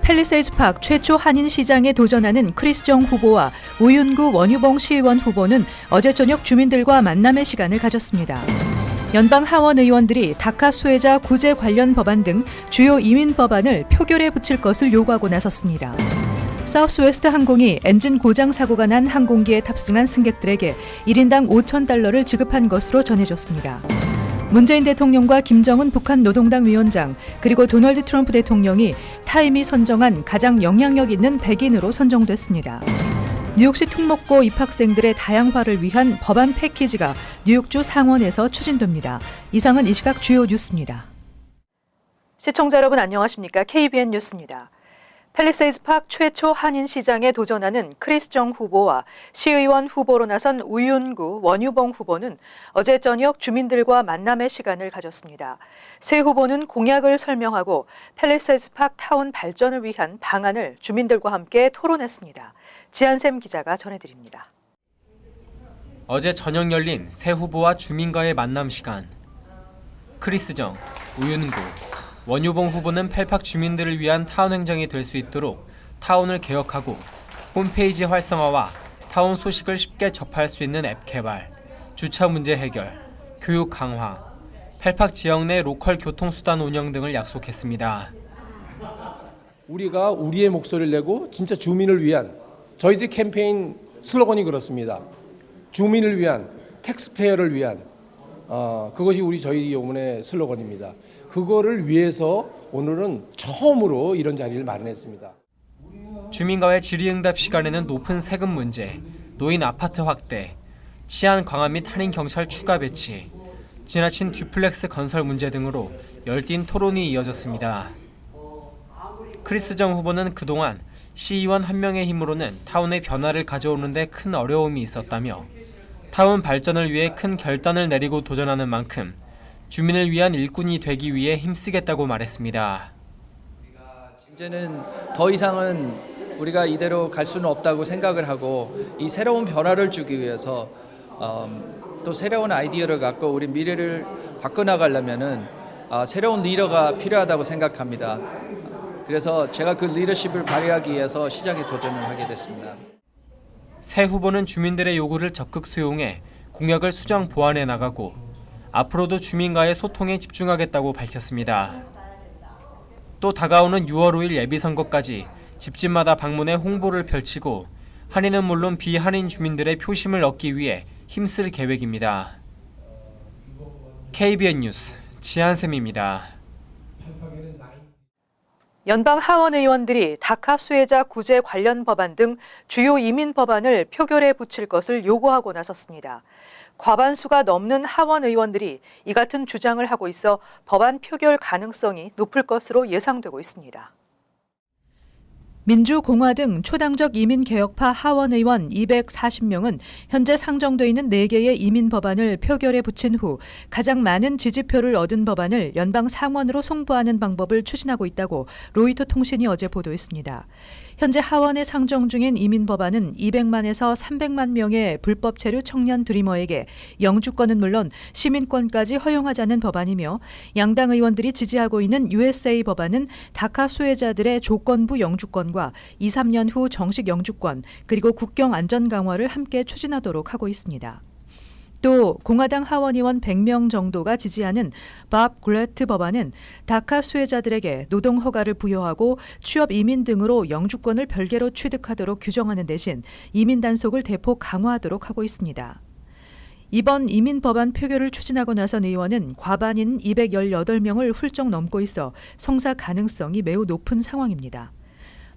팰리세이드 파크 최초 한인 시장에 도전하는 크리스 정 후보와 우윤구 원유봉 시의원 후보는 어제 저녁 주민들과 만남의 시간을 가졌습니다. 연방 하원 의원들이 다카 수혜자 구제 관련 법안 등 주요 이민 법안을 표결에 붙일 것을 요구하고 나섰습니다. 사우스웨스트 항공이 엔진 고장 사고가 난 항공기에 탑승한 승객들에게 1인당 $5,000를 지급한 것으로 전해졌습니다. 문재인 대통령과 김정은 북한 노동당 위원장 그리고 도널드 트럼프 대통령이 타임이 선정한 가장 영향력 있는 백인으로 선정됐습니다. 뉴욕시 특목고 입학생들의 다양화를 위한 법안 패키지가 뉴욕주 상원에서 추진됩니다. 이상은 이 시각 주요 뉴스입니다. 시청자 여러분 안녕하십니까? KBN 뉴스입니다. 팰리세이드 파크 최초 한인 시장에 도전하는 크리스 정 후보와 시의원 후보로 나선 우윤구 원유봉 후보는 어제 저녁 주민들과 만남의 시간을 가졌습니다. 세 후보는 공약을 설명하고 팰리세이드 파크 타운 발전을 위한 방안을 주민들과 함께 토론했습니다. 지한샘 기자가 전해드립니다. 어제 저녁 열린 세 후보와 주민과의 만남 시간. 크리스 정, 우윤구, 원유봉 후보는 팰팍 주민들을 위한 타운 행정이 될 수 있도록 타운을 개혁하고 홈페이지 활성화와 타운 소식을 쉽게 접할 수 있는 앱 개발, 주차 문제 해결, 교육 강화, 팰팍 지역 내 로컬 교통수단 운영 등을 약속했습니다. 우리가 우리의 목소리를 내고 진짜 주민을 위한 저희들 캠페인 슬로건이 그렇습니다. 주민을 위한, 텍스페어를 위한 그것이 저희 요번의 슬로건입니다. 그거를 위해서 오늘은 처음으로 이런 자리를 마련했습니다. 주민과의 질의응답 시간에는 높은 세금 문제, 노인 아파트 확대, 치안 강화 및 한인 경찰 추가 배치, 지나친 듀플렉스 건설 문제 등으로 열띤 토론이 이어졌습니다. 크리스 정 후보는 그동안 시의원 한 명의 힘으로는 타운의 변화를 가져오는 데 큰 어려움이 있었다며 타운 발전을 위해 큰 결단을 내리고 도전하는 만큼 주민을 위한 일꾼이 되기 위해 힘쓰겠다고 말했습니다. 이제는 더 이상은 우리가 이대로 갈 수는 없다고 생각을 하고 이 새로운 변화를 주기 위해서 또 새로운 아이디어를 갖고 우리 미래를 바꿔나가려면은 새로운 리더가 필요하다고 생각합니다. 그래서 제가 그 리더십을 발휘하기 위해서 시장에 도전을 하게 됐습니다. 새 후보는 주민들의 요구를 적극 수용해 공약을 수정 보완해 나가고 앞으로도 주민과의 소통에 집중하겠다고 밝혔습니다. 또 다가오는 6월 5일 예비선거까지 집집마다 방문해 홍보를 펼치고 한인은 물론 비한인 주민들의 표심을 얻기 위해 힘쓸 계획입니다. KBN 뉴스 지한샘입니다. 연방 하원 의원들이 다카 수혜자 구제 관련 법안 등 주요 이민 법안을 표결에 붙일 것을 요구하고 나섰습니다. 과반수가 넘는 하원 의원들이 이 같은 주장을 하고 있어 법안 표결 가능성이 높을 것으로 예상되고 있습니다. 민주, 공화 등 초당적 이민개혁파 하원 의원 240명은 현재 상정돼 있는 4개의 이민 법안을 표결에 붙인 후 가장 많은 지지표를 얻은 법안을 연방 상원으로 송부하는 방법을 추진하고 있다고 로이터 통신이 어제 보도했습니다. 현재 하원에 상정 중인 이민 법안은 200만에서 300만 명의 불법 체류 청년 드리머에게 영주권은 물론 시민권까지 허용하자는 법안이며 양당 의원들이 지지하고 있는 USA 법안은 다카 수혜자들의 조건부 영주권과 2, 3년 후 정식 영주권 그리고 국경 안전 강화를 함께 추진하도록 하고 있습니다. 또 공화당 하원의원 100명 정도가 지지하는 밥 글래트 법안은 다카 수혜자들에게 노동 허가를 부여하고 취업 이민 등으로 영주권을 별개로 취득하도록 규정하는 대신 이민 단속을 대폭 강화하도록 하고 있습니다. 이번 이민 법안 표결을 추진하고 나선 의원은 과반인 218명을 훌쩍 넘고 있어 성사 가능성이 매우 높은 상황입니다.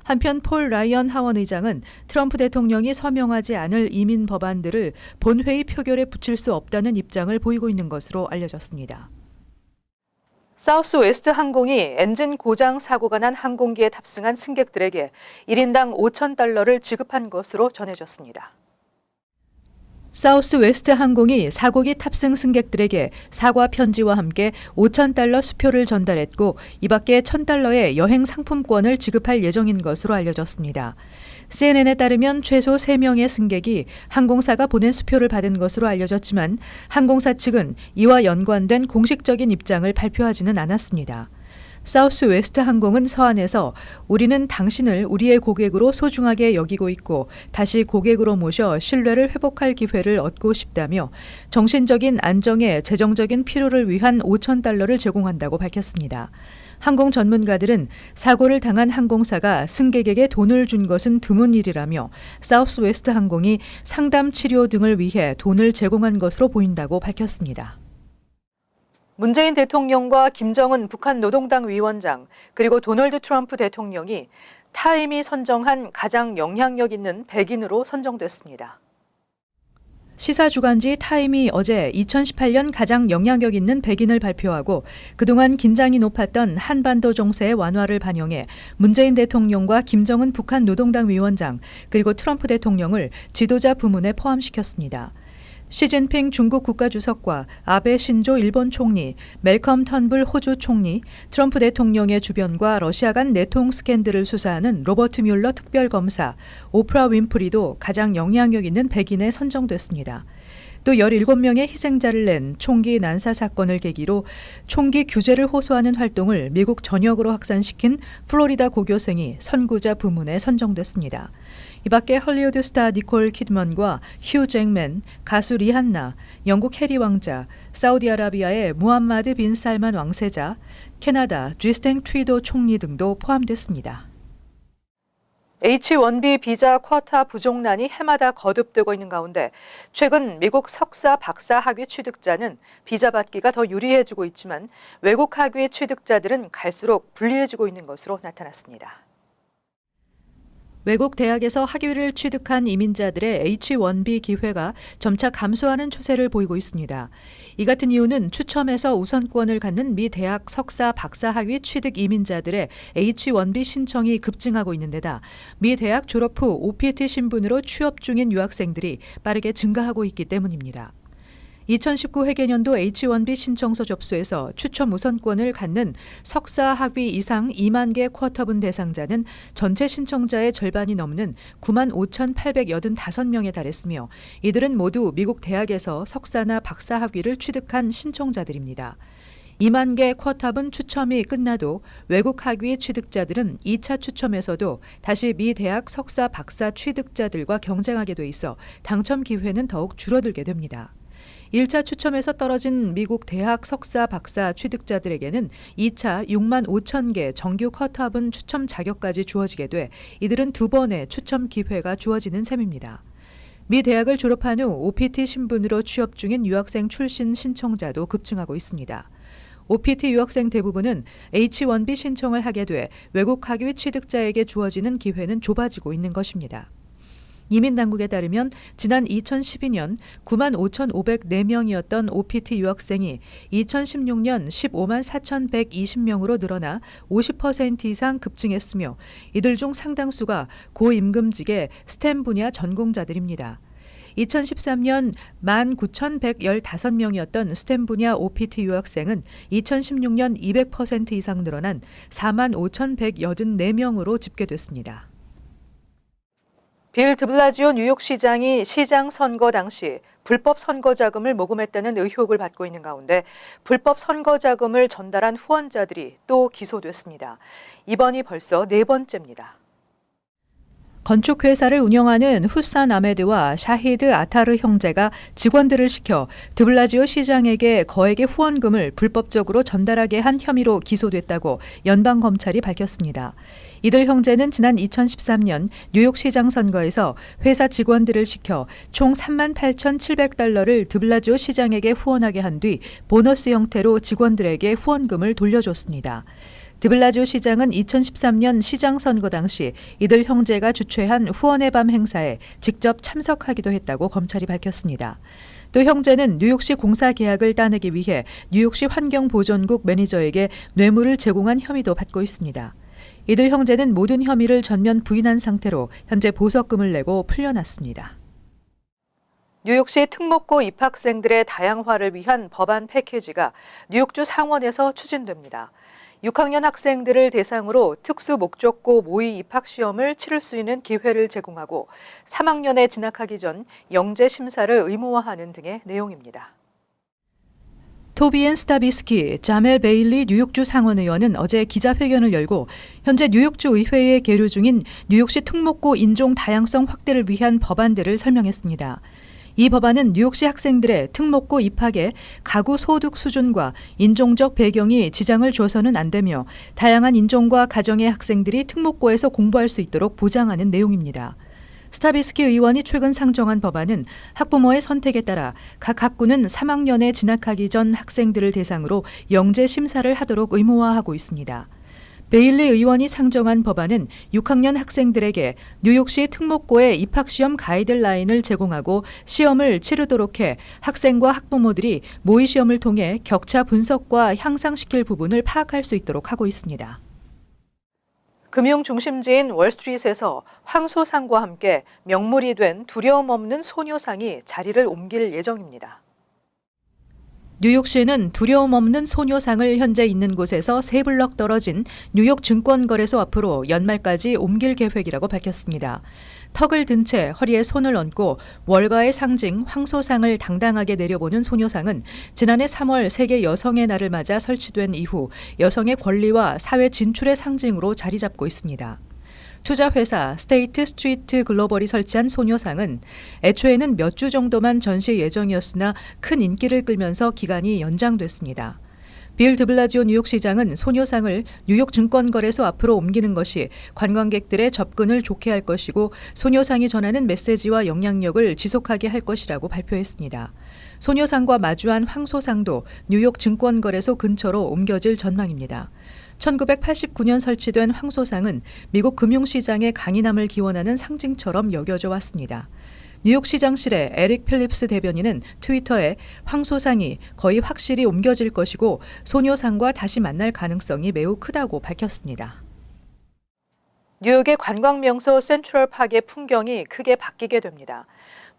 한편 폴 라이언 하원 의장은 트럼프 대통령이 서명하지 않을 이민 법안들을 본회의 표결에 붙일 수 없다는 입장을 보이고 있는 것으로 알려졌습니다. 사우스웨스트 항공이 엔진 고장 사고가 난 항공기에 탑승한 승객들에게 1인당 $5,000를 지급한 것으로 전해졌습니다. 사우스웨스트 항공이 사고기 탑승 승객들에게 사과 편지와 함께 $5,000 수표를 전달했고 이 밖에 $1,000의 여행 상품권을 지급할 예정인 것으로 알려졌습니다. CNN에 따르면 최소 3명의 승객이 항공사가 보낸 수표를 받은 것으로 알려졌지만 항공사 측은 이와 연관된 공식적인 입장을 발표하지는 않았습니다. 사우스웨스트 항공은 서한에서 우리는 당신을 우리의 고객으로 소중하게 여기고 있고 다시 고객으로 모셔 신뢰를 회복할 기회를 얻고 싶다며 정신적인 안정에 재정적인 필요를 위한 $5,000를 제공한다고 밝혔습니다. 항공 전문가들은 사고를 당한 항공사가 승객에게 돈을 준 것은 드문 일이라며 사우스웨스트 항공이 상담 치료 등을 위해 돈을 제공한 것으로 보인다고 밝혔습니다. 문재인 대통령과 김정은 북한 노동당 위원장 그리고 도널드 트럼프 대통령이 타임이 선정한 가장 영향력 있는 백인으로 선정됐습니다. 시사주간지 타임이 어제 2018년 가장 영향력 있는 백인을 발표하고 그동안 긴장이 높았던 한반도 정세의 완화를 반영해 문재인 대통령과 김정은 북한 노동당 위원장 그리고 트럼프 대통령을 지도자 부문에 포함시켰습니다. 시진핑 중국 국가주석과 아베 신조 일본 총리, 멜컴 턴블 호주 총리, 트럼프 대통령의 주변과 러시아 간 내통 스캔들을 수사하는 로버트 뮬러 특별검사, 오프라 윈프리도 가장 영향력 있는 백인에 선정됐습니다. 또 17명의 희생자를 낸 총기 난사 사건을 계기로 총기 규제를 호소하는 활동을 미국 전역으로 확산시킨 플로리다 고교생이 선구자 부문에 선정됐습니다. 이 밖에 헐리우드 스타 니콜 키드먼과 휴 잭맨, 가수 리한나, 영국 해리 왕자, 사우디아라비아의 무함마드 빈 살만 왕세자, 캐나다 주스틴 트루도 총리 등도 포함됐습니다. H-1B 비자 쿼타 부족난이 해마다 거듭되고 있는 가운데 최근 미국 석사, 박사 학위 취득자는 비자 받기가 더 유리해지고 있지만 외국 학위 취득자들은 갈수록 불리해지고 있는 것으로 나타났습니다. 외국 대학에서 학위를 취득한 이민자들의 H-1B 기회가 점차 감소하는 추세를 보이고 있습니다. 이 같은 이유는 추첨에서 우선권을 갖는 미 대학 석사, 박사 학위 취득 이민자들의 H-1B 신청이 급증하고 있는 데다 미 대학 졸업 후 OPT 신분으로 취업 중인 유학생들이 빠르게 증가하고 있기 때문입니다. 2019 회계년도 H-1B 신청서 접수에서 추첨 우선권을 갖는 석사 학위 이상 2만 개 쿼터분 대상자는 전체 신청자의 절반이 넘는 95,885명에 달했으며 이들은 모두 미국 대학에서 석사나 박사 학위를 취득한 신청자들입니다. 2만 개 쿼터분 추첨이 끝나도 외국 학위 취득자들은 2차 추첨에서도 다시 미 대학 석사, 박사 취득자들과 경쟁하게 돼 있어 당첨 기회는 더욱 줄어들게 됩니다. 1차 추첨에서 떨어진 미국 대학 석사, 박사 취득자들에게는 2차 6만 5천 개 정규 쿼터분 추첨 자격까지 주어지게 돼 이들은 2번의 추첨 기회가 주어지는 셈입니다. 미 대학을 졸업한 후 OPT 신분으로 취업 중인 유학생 출신 신청자도 급증하고 있습니다. OPT 유학생 대부분은 H-1B 신청을 하게 돼 외국 학위 취득자에게 주어지는 기회는 좁아지고 있는 것입니다. 이민당국에 따르면 지난 2012년 9만 5,504명이었던 OPT 유학생이 2016년 15만 4,120명으로 늘어나 50% 이상 급증했으며 이들 중 상당수가 고임금직의 스템 분야 전공자들입니다. 2013년 19,115명이었던 스템 분야 OPT 유학생은 2016년 200% 이상 늘어난 4만 5,184명으로 집계됐습니다. 빌 드블라지오 뉴욕시장이 시장 선거 당시 불법 선거 자금을 모금했다는 의혹을 받고 있는 가운데 불법 선거 자금을 전달한 후원자들이 또 기소됐습니다. 이번이 벌써 4번째입니다. 건축회사를 운영하는 후산 아메드와 샤히드 아타르 형제가 직원들을 시켜 드블라지오 시장에게 거액의 후원금을 불법적으로 전달하게 한 혐의로 기소됐다고 연방검찰이 밝혔습니다. 이들 형제는 지난 2013년 뉴욕시장 선거에서 회사 직원들을 시켜 총 $38,700를 드블라지오 시장에게 후원하게 한 뒤 보너스 형태로 직원들에게 후원금을 돌려줬습니다. 드블라지오 시장은 2013년 시장 선거 당시 이들 형제가 주최한 후원의 밤 행사에 직접 참석하기도 했다고 검찰이 밝혔습니다. 또 형제는 뉴욕시 공사 계약을 따내기 위해 뉴욕시 환경보전국 매니저에게 뇌물을 제공한 혐의도 받고 있습니다. 이들 형제는 모든 혐의를 전면 부인한 상태로 현재 보석금을 내고 풀려났습니다. 뉴욕시 특목고 입학생들의 다양화를 위한 법안 패키지가 뉴욕주 상원에서 추진됩니다. 6학년 학생들을 대상으로 특수 목적고 모의 입학 시험을 치를 수 있는 기회를 제공하고 3학년에 진학하기 전 영재 심사를 의무화하는 등의 내용입니다. 토비앤 스타비스키, 자멜 베일리 뉴욕주 상원의원은 어제 기자회견을 열고 현재 뉴욕주 의회에 계류 중인 뉴욕시 특목고 인종 다양성 확대를 위한 법안들을 설명했습니다. 이 법안은 뉴욕시 학생들의 특목고 입학에 가구 소득 수준과 인종적 배경이 지장을 줘서는 안 되며 다양한 인종과 가정의 학생들이 특목고에서 공부할 수 있도록 보장하는 내용입니다. 스타비스키 의원이 최근 상정한 법안은 학부모의 선택에 따라 각 학구는 3학년에 진학하기 전 학생들을 대상으로 영재 심사를 하도록 의무화하고 있습니다. 베일리 의원이 상정한 법안은 6학년 학생들에게 뉴욕시 특목고의 입학시험 가이드라인을 제공하고 시험을 치르도록 해 학생과 학부모들이 모의시험을 통해 격차 분석과 향상시킬 부분을 파악할 수 있도록 하고 있습니다. 금융 중심지인 월스트리트에서 황소상과 함께 명물이 된 두려움 없는 소녀상이 자리를 옮길 예정입니다. 뉴욕시는 두려움 없는 소녀상을 현재 있는 곳에서 3블럭 떨어진 뉴욕 증권거래소 앞으로 연말까지 옮길 계획이라고 밝혔습니다. 턱을 든 채 허리에 손을 얹고 월가의 상징 황소상을 당당하게 내려보는 소녀상은 지난해 3월 세계 여성의 날을 맞아 설치된 이후 여성의 권리와 사회 진출의 상징으로 자리 잡고 있습니다. 투자회사 스테이트 스트리트 글로벌이 설치한 소녀상은 애초에는 몇 주 정도만 전시 예정이었으나 큰 인기를 끌면서 기간이 연장됐습니다. 빌 드블라지오 뉴욕시장은 소녀상을 뉴욕 증권거래소 앞으로 옮기는 것이 관광객들의 접근을 좋게 할 것이고 소녀상이 전하는 메시지와 영향력을 지속하게 할 것이라고 발표했습니다. 소녀상과 마주한 황소상도 뉴욕 증권거래소 근처로 옮겨질 전망입니다. 1989년 설치된 황소상은 미국 금융시장의 강인함을 기원하는 상징처럼 여겨져 왔습니다. 뉴욕시장실의 에릭 필립스 대변인은 트위터에 황소상이 거의 확실히 옮겨질 것이고 소녀상과 다시 만날 가능성이 매우 크다고 밝혔습니다. 뉴욕의 관광명소 센트럴파크의 풍경이 크게 바뀌게 됩니다.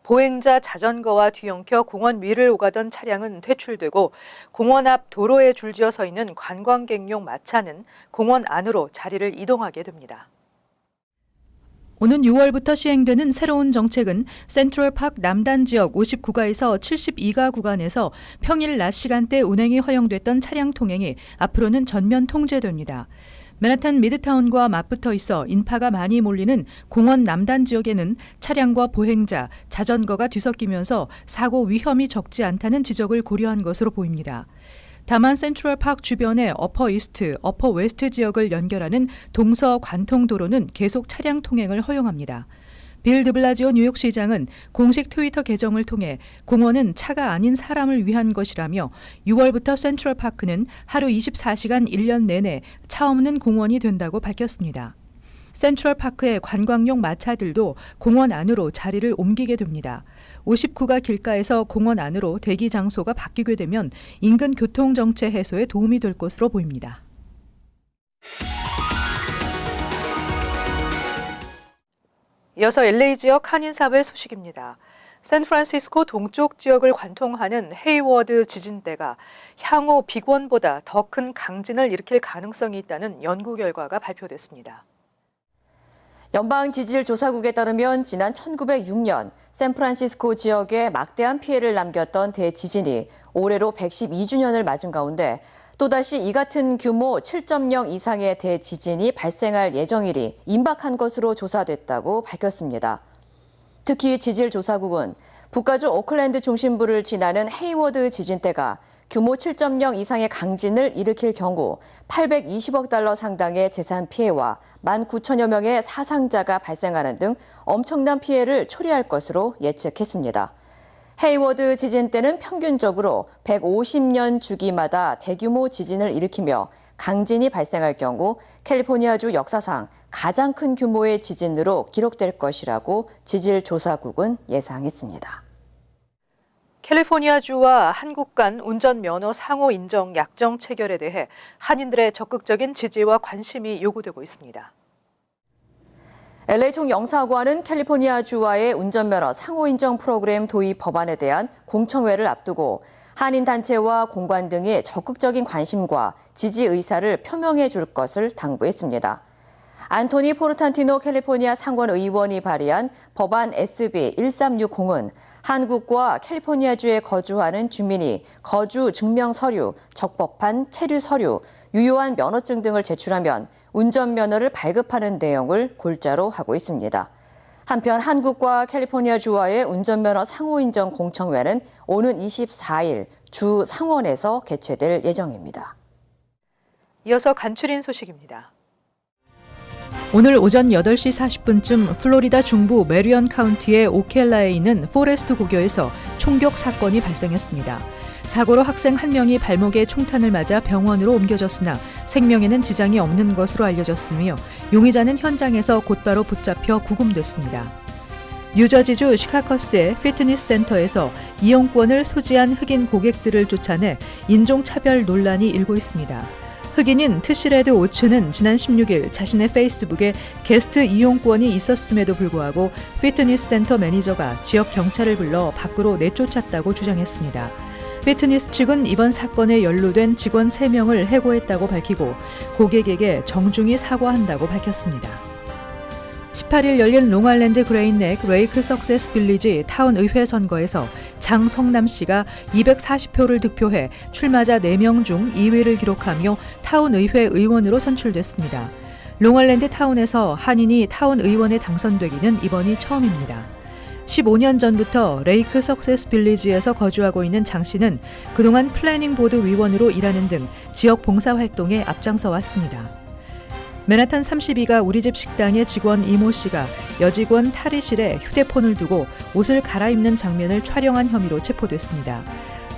보행자 자전거와 뒤엉켜 공원 위를 오가던 차량은 퇴출되고 공원 앞 도로에 줄지어 서 있는 관광객용 마차는 공원 안으로 자리를 이동하게 됩니다. 오는 6월부터 시행되는 새로운 정책은 센트럴파크 남단 지역 59가에서 72가 구간에서 평일 낮 시간대 운행이 허용됐던 차량 통행이 앞으로는 전면 통제됩니다. 맨하탄 미드타운과 맞붙어 있어 인파가 많이 몰리는 공원 남단 지역에는 차량과 보행자, 자전거가 뒤섞이면서 사고 위험이 적지 않다는 지적을 고려한 것으로 보입니다. 다만 센트럴파크 주변의 어퍼 이스트, 어퍼 웨스트 지역을 연결하는 동서 관통도로는 계속 차량 통행을 허용합니다. 빌 드블라지오 뉴욕시장은 공식 트위터 계정을 통해 공원은 차가 아닌 사람을 위한 것이라며 6월부터 센트럴파크는 하루 24시간 1년 내내 차 없는 공원이 된다고 밝혔습니다. 센트럴파크의 관광용 마차들도 공원 안으로 자리를 옮기게 됩니다. 59가 길가에서 공원 안으로 대기 장소가 바뀌게 되면 인근 교통정체 해소에 도움이 될 것으로 보입니다. 이어서 LA 지역 한인사회 소식입니다. 샌프란시스코 동쪽 지역을 관통하는 헤이워드 지진대가 향후 빅원보다 더 큰 강진을 일으킬 가능성이 있다는 연구 결과가 발표됐습니다. 연방지질조사국에 따르면 지난 1906년 샌프란시스코 지역에 막대한 피해를 남겼던 대지진이 올해로 112주년을 맞은 가운데 또다시 이 같은 규모 7.0 이상의 대지진이 발생할 예정일이 임박한 것으로 조사됐다고 밝혔습니다. 특히 지질조사국은 북가주 오클랜드 중심부를 지나는 헤이워드 지진대가 규모 7.0 이상의 강진을 일으킬 경우 820억 달러 상당의 재산 피해와 19,000여 명의 사상자가 발생하는 등 엄청난 피해를 초래할 것으로 예측했습니다. 헤이워드 지진 때는 평균적으로 150년 주기마다 대규모 지진을 일으키며 강진이 발생할 경우 캘리포니아주 역사상 가장 큰 규모의 지진으로 기록될 것이라고 지질조사국은 예상했습니다. 캘리포니아주와 한국 간 운전면허 상호 인정 약정 체결에 대해 한인들의 적극적인 지지와 관심이 요구되고 있습니다. LA 총영사관은 캘리포니아주와의 운전면허 상호인정 프로그램 도입 법안에 대한 공청회를 앞두고 한인단체와 공관 등의 적극적인 관심과 지지 의사를 표명해 줄 것을 당부했습니다. 안토니 포르탄티노 캘리포니아 상원 의원이 발의한 법안 SB 1360은 한국과 캘리포니아주에 거주하는 주민이 거주 증명 서류, 적법한 체류 서류, 유효한 면허증 등을 제출하면 운전면허를 발급하는 내용을 골자로 하고 있습니다. 한편 한국과 캘리포니아주와의 운전면허 상호인정 공청회는 오는 24일 주 상원에서 개최될 예정입니다. 이어서 간추린 소식입니다. 오늘 오전 8시 40분쯤 플로리다 중부 메리언 카운티의 오켈라에 있는 포레스트 고교에서 총격 사건이 발생했습니다. 사고로 학생 1명이 발목에 총탄을 맞아 병원으로 옮겨졌으나 생명에는 지장이 없는 것으로 알려졌으며 용의자는 현장에서 곧바로 붙잡혀 구금됐습니다. 뉴저지주 시카커스의 피트니스 센터에서 이용권을 소지한 흑인 고객들을 쫓아내 인종차별 논란이 일고 있습니다. 흑인인 트시레드 오츠는 지난 16일 자신의 페이스북에 게스트 이용권이 있었음에도 불구하고 피트니스 센터 매니저가 지역 경찰을 불러 밖으로 내쫓았다고 주장했습니다. 피트니스 측은 이번 사건에 연루된 직원 3명을 해고했다고 밝히고 고객에게 정중히 사과한다고 밝혔습니다. 18일 열린 롱아일랜드 그레인넥 레이크 석세스 빌리지 타운 의회 선거에서 장성남 씨가 240표를 득표해 출마자 4명 중 2위를 기록하며 타운 의회 의원으로 선출됐습니다. 롱아일랜드 타운에서 한인이 타운 의원에 당선되기는 이번이 처음입니다. 15년 전부터 레이크 석세스 빌리지에서 거주하고 있는 장 씨는 그동안 플래닝 보드 위원으로 일하는 등 지역 봉사활동에 앞장서 왔습니다. 맨하탄 32가 우리집 식당의 직원 이모 씨가 여직원 탈의실에 휴대폰을 두고 옷을 갈아입는 장면을 촬영한 혐의로 체포됐습니다.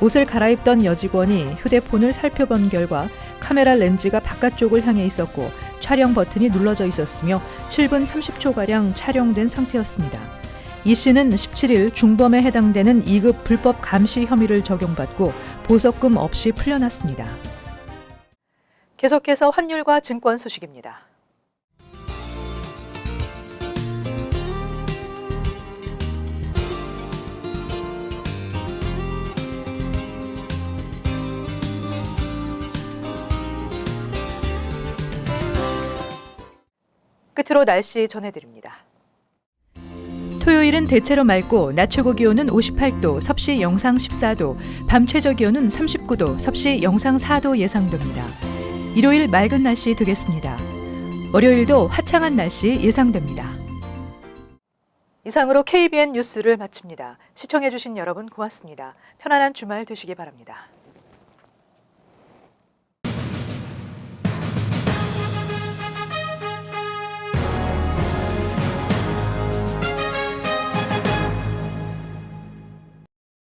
옷을 갈아입던 여직원이 휴대폰을 살펴본 결과 카메라 렌즈가 바깥쪽을 향해 있었고 촬영 버튼이 눌러져 있었으며 7분 30초가량 촬영된 상태였습니다. 이 씨는 17일 중범에 해당되는 2급 불법 감시 혐의를 적용받고 보석금 없이 풀려났습니다. 계속해서 환율과 증권 소식입니다. 끝으로 날씨 전해드립니다. 토요일은 대체로 맑고 낮 최고 기온은 58도, 섭씨 영상 14도, 밤 최저 기온은 39도, 섭씨 영상 4도 예상됩니다. 일요일 맑은 날씨 되겠습니다. 월요일도 화창한 날씨 예상됩니다. 이상으로 KBN 뉴스를 마칩니다. 시청해주신 여러분 고맙습니다. 편안한 주말 되시기 바랍니다.